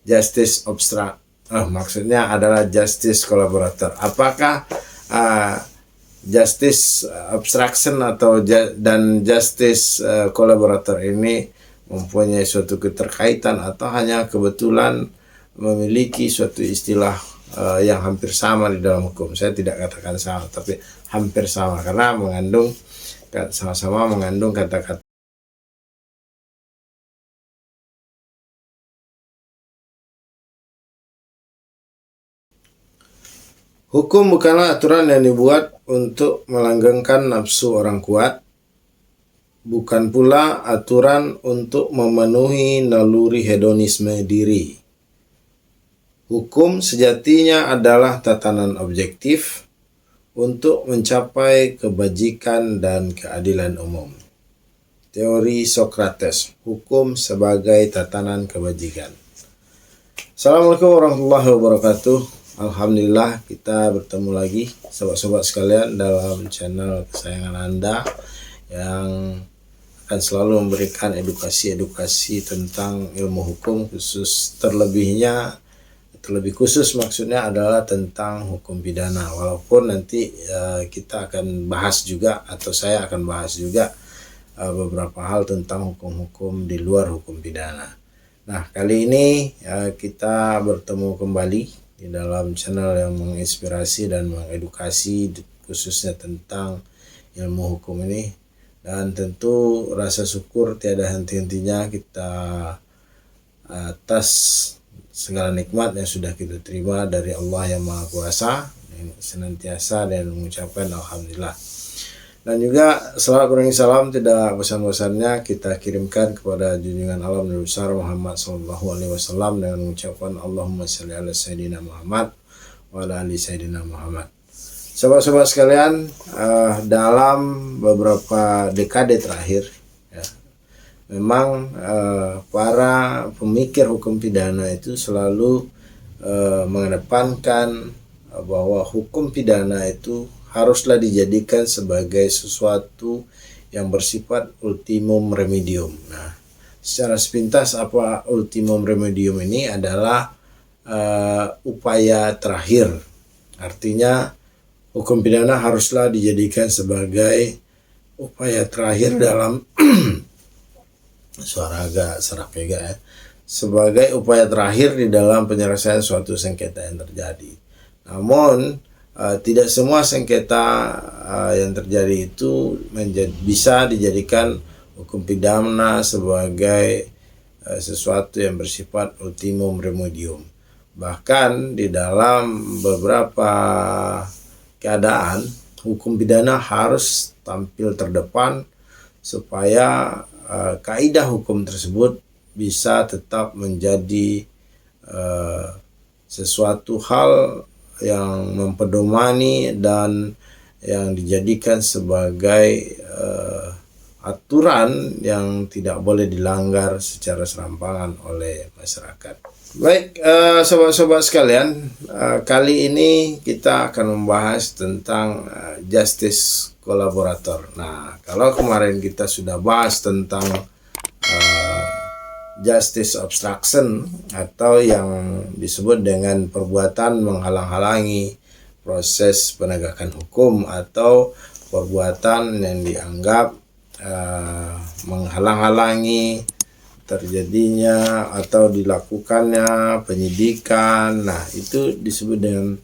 justice maksudnya adalah justice collaborator. Apakah justice obstruction dan justice collaborator ini mempunyai suatu keterkaitan atau hanya kebetulan memiliki suatu istilah yang hampir sama di dalam hukum? Saya tidak katakan sama, tapi hampir sama karena sama-sama mengandung kata-kata. Hukum bukanlah aturan yang dibuat untuk melanggengkan nafsu orang kuat, bukan pula aturan untuk memenuhi naluri hedonisme diri. Hukum sejatinya adalah tatanan objektif untuk mencapai kebajikan dan keadilan umum. Teori Socrates, hukum sebagai tatanan kebajikan. Assalamualaikum warahmatullahi wabarakatuh. Alhamdulillah kita bertemu lagi sobat-sobat sekalian dalam channel kesayangan Anda yang akan selalu memberikan edukasi tentang ilmu hukum, terlebih khusus maksudnya adalah tentang hukum pidana. Walaupun nanti kita akan bahas juga atau saya akan bahas juga beberapa hal tentang hukum-hukum di luar hukum pidana. Nah, kali ini kita bertemu kembali di dalam channel yang menginspirasi dan mengedukasi khususnya tentang ilmu hukum ini, dan tentu rasa syukur tiada henti-hentinya kita atas segala nikmat yang sudah kita terima dari Allah yang Maha Kuasa, yang senantiasa dan mengucapkan Alhamdulillah. Dan juga salawat beriring salam tidak bosan-bosannya kita kirimkan kepada junjungan alam Nabi besar Muhammad SAW dengan mengucapkan Allahumma shalli ala Sayyidina Muhammad wa ala ali Sayyidina Muhammad. Sobat-sobat sekalian, dalam beberapa dekade terakhir ya, memang para pemikir hukum pidana itu selalu mengedepankan bahwa hukum pidana itu haruslah dijadikan sebagai sesuatu yang bersifat ultimum remedium. Nah, secara sepintas apa ultimum remedium ini adalah upaya terakhir. Artinya hukum pidana haruslah dijadikan sebagai upaya terakhir dalam suara agak serak juga ya, sebagai upaya terakhir di dalam penyelesaian suatu sengketa yang terjadi. Namun tidak semua sengketa yang terjadi itu bisa dijadikan hukum pidana sebagai sesuatu yang bersifat ultimum remedium. Bahkan di dalam beberapa keadaan hukum pidana harus tampil terdepan supaya kaidah hukum tersebut bisa tetap menjadi sesuatu hal yang mempedomani dan yang dijadikan sebagai aturan yang tidak boleh dilanggar secara serampangan oleh masyarakat. Baik, sobat-sobat sekalian, kali ini kita akan membahas tentang justice collaborator. Nah, kalau kemarin kita sudah bahas tentang justice obstruction atau yang disebut dengan perbuatan menghalang-halangi proses penegakan hukum atau perbuatan yang dianggap menghalang-halangi terjadinya atau dilakukannya penyidikan. Nah, itu disebut dengan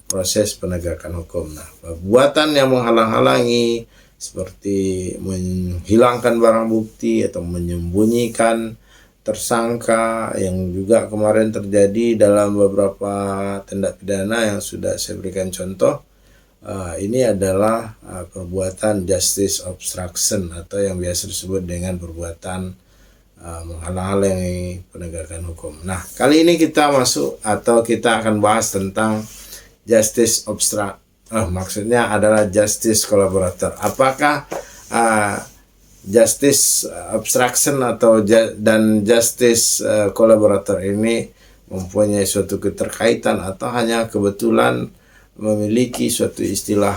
proses penegakan hukum. Nah, perbuatan yang menghalang-halangi seperti menghilangkan barang bukti atau menyembunyikan tersangka yang juga kemarin terjadi dalam beberapa tindak pidana yang sudah saya berikan contoh, ini adalah perbuatan justice obstruction atau yang biasa disebut dengan perbuatan menghalang-halangi penegakan hukum. Nah, kali ini kita akan bahas tentang justice maksudnya adalah justice collaborator. Apakah justice obstruction dan justice collaborator ini mempunyai suatu keterkaitan atau hanya kebetulan memiliki suatu istilah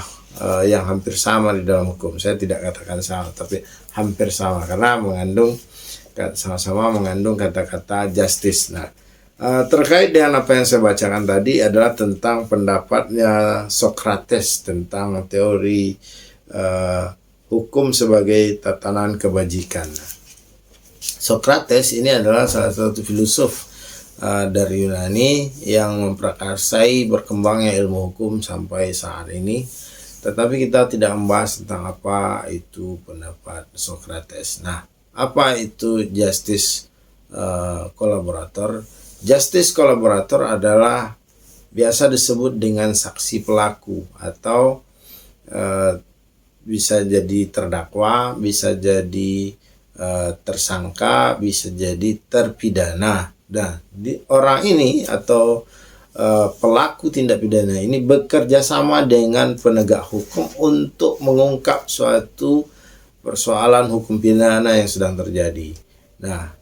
yang hampir sama di dalam hukum? Saya tidak katakan sama, tapi hampir sama karena mengandung sama-sama mengandung kata-kata justice. Nah, terkait dengan apa yang saya bacakan tadi adalah tentang pendapatnya Socrates tentang teori hukum sebagai tatanan kebajikan. Socrates ini adalah salah satu filosof dari Yunani yang memprakarsai berkembangnya ilmu hukum sampai saat ini. Tetapi kita tidak membahas tentang apa itu pendapat Socrates. Nah, apa itu justice kolaborator? Justice kolaborator adalah biasa disebut dengan saksi pelaku atau bisa jadi terdakwa, bisa jadi tersangka, bisa jadi terpidana. Nah, orang ini atau pelaku tindak pidana ini bekerja sama dengan penegak hukum untuk mengungkap suatu persoalan hukum pidana yang sedang terjadi. Nah,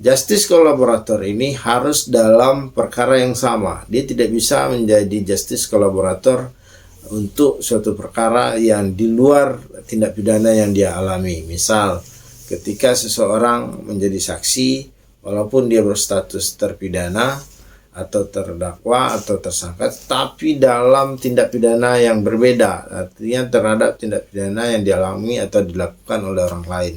justice kolaborator ini harus dalam perkara yang sama. Dia tidak bisa menjadi justice kolaborator untuk suatu perkara yang di luar tindak pidana yang dia alami. Misal, ketika seseorang menjadi saksi, walaupun dia berstatus terpidana atau terdakwa atau tersangka, tapi dalam tindak pidana yang berbeda, artinya terhadap tindak pidana yang dialami atau dilakukan oleh orang lain,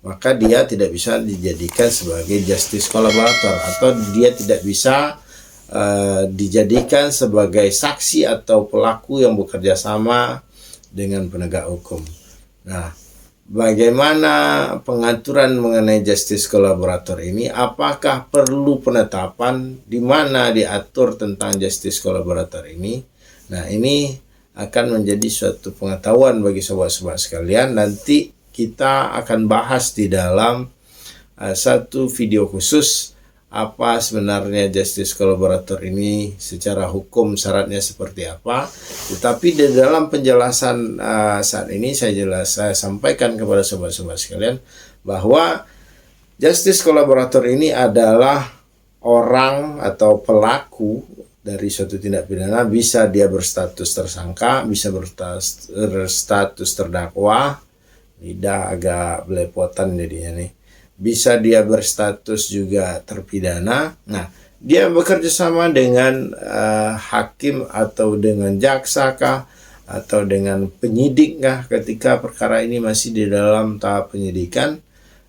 maka dia tidak bisa dijadikan sebagai justice collaborator atau dia tidak bisa dijadikan sebagai saksi atau pelaku yang bekerja sama dengan penegak hukum. Nah, bagaimana pengaturan mengenai justice kolaborator ini? Apakah perlu penetapan di mana diatur tentang justice kolaborator ini? Nah, ini akan menjadi suatu pengetahuan bagi sobat-sobat sekalian. Nanti kita akan bahas di dalam satu video khusus apa sebenarnya justice kolaborator ini secara hukum, syaratnya seperti apa. Tetapi di dalam penjelasan saat ini saya sampaikan kepada sobat-sobat sekalian bahwa justice kolaborator ini adalah orang atau pelaku dari suatu tindak pidana. Bisa dia berstatus tersangka, bisa berstatus terdakwa. Lidah agak belepotan jadinya nih. Bisa dia berstatus juga terpidana. Nah, dia bekerja sama dengan hakim atau dengan jaksa kah, atau dengan penyidik kah ketika perkara ini masih di dalam tahap penyidikan.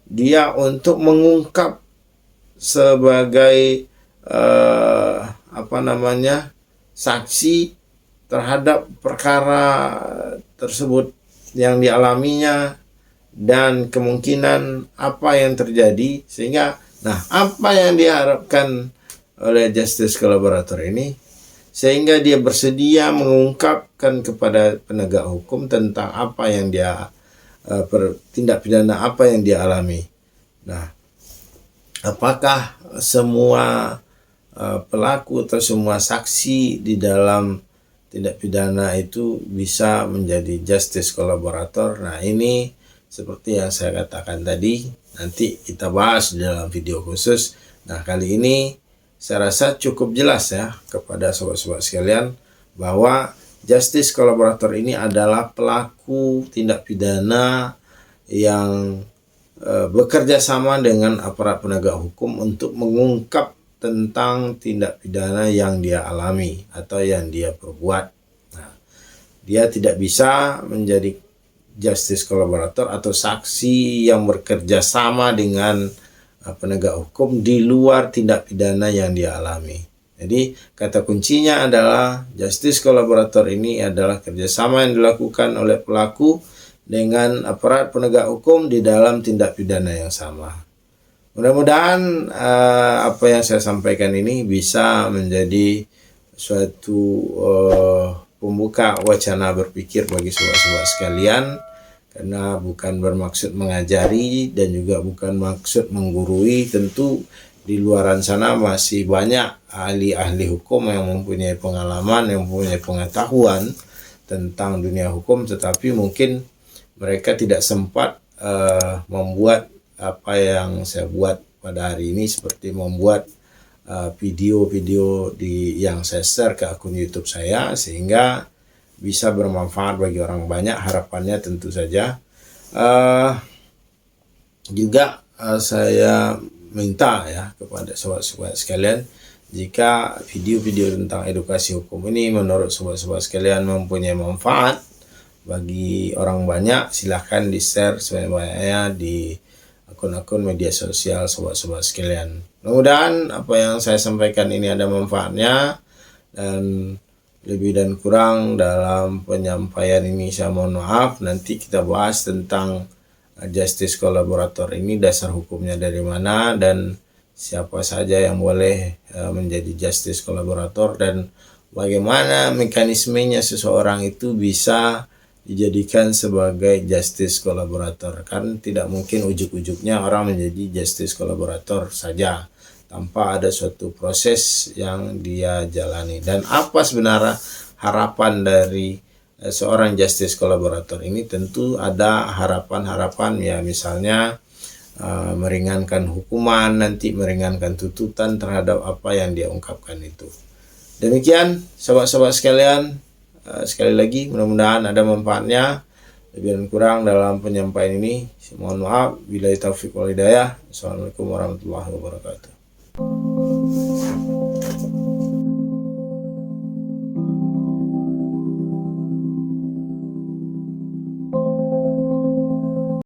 Dia untuk mengungkap sebagai saksi terhadap perkara tersebut yang dialaminya dan kemungkinan apa yang terjadi, sehingga apa yang diharapkan oleh justice collaborator ini, sehingga dia bersedia mengungkapkan kepada penegak hukum tentang apa yang dia tindak pidana apa yang dia alami. Nah, apakah semua pelaku atau semua saksi di dalam tindak pidana itu bisa menjadi justice collaborator? Nah, ini seperti yang saya katakan tadi, nanti kita bahas di dalam video khusus. Nah, kali ini saya rasa cukup jelas ya kepada sobat-sobat sekalian bahwa justice collaborator ini adalah pelaku tindak pidana yang bekerja sama dengan aparat penegak hukum untuk mengungkap tentang tindak pidana yang dia alami atau yang dia perbuat. Nah, dia tidak bisa menjadi justice collaborator atau saksi yang bekerja sama dengan penegak hukum di luar tindak pidana yang dia alami. Jadi kata kuncinya adalah justice collaborator ini adalah kerjasama yang dilakukan oleh pelaku dengan aparat penegak hukum di dalam tindak pidana yang sama. Mudah-mudahan apa yang saya sampaikan ini bisa menjadi suatu pembuka wacana berpikir bagi sobat-sobat sekalian, karena bukan bermaksud mengajari dan juga bukan maksud menggurui. Tentu di luaran sana masih banyak ahli-ahli hukum yang mempunyai pengalaman, yang mempunyai pengetahuan tentang dunia hukum, tetapi mungkin mereka tidak sempat membuat apa yang saya buat pada hari ini, seperti membuat video-video yang saya share ke akun YouTube saya, sehingga bisa bermanfaat bagi orang banyak. Harapannya tentu saja juga saya minta ya kepada sobat-sobat sekalian, jika video-video tentang edukasi hukum ini menurut sobat-sobat sekalian mempunyai manfaat bagi orang banyak, silahkan di-share sebanyak-banyaknya di akun-akun media sosial sobat-sobat sekalian. Mudah-mudahan apa yang saya sampaikan ini ada manfaatnya, dan lebih dan kurang dalam penyampaian ini saya mohon maaf. Nanti kita bahas tentang justice kolaborator ini, dasar hukumnya dari mana, dan siapa saja yang boleh menjadi justice kolaborator, dan bagaimana mekanismenya seseorang itu bisa dijadikan sebagai justice kolaborator. Kan tidak mungkin ujuk-ujuknya orang menjadi justice kolaborator saja tanpa ada suatu proses yang dia jalani. Dan apa sebenarnya harapan dari seorang justice kolaborator ini? Tentu ada harapan-harapan ya, misalnya meringankan hukuman, nanti meringankan tuntutan terhadap apa yang dia ungkapkan itu. Demikian sobat-sobat sekalian, sekali lagi mudah-mudahan ada manfaatnya. Lebih dan kurang dalam penyampaian ini mohon maaf. Billahi taufiq wal hidayah. Assalamualaikum warahmatullahi wabarakatuh.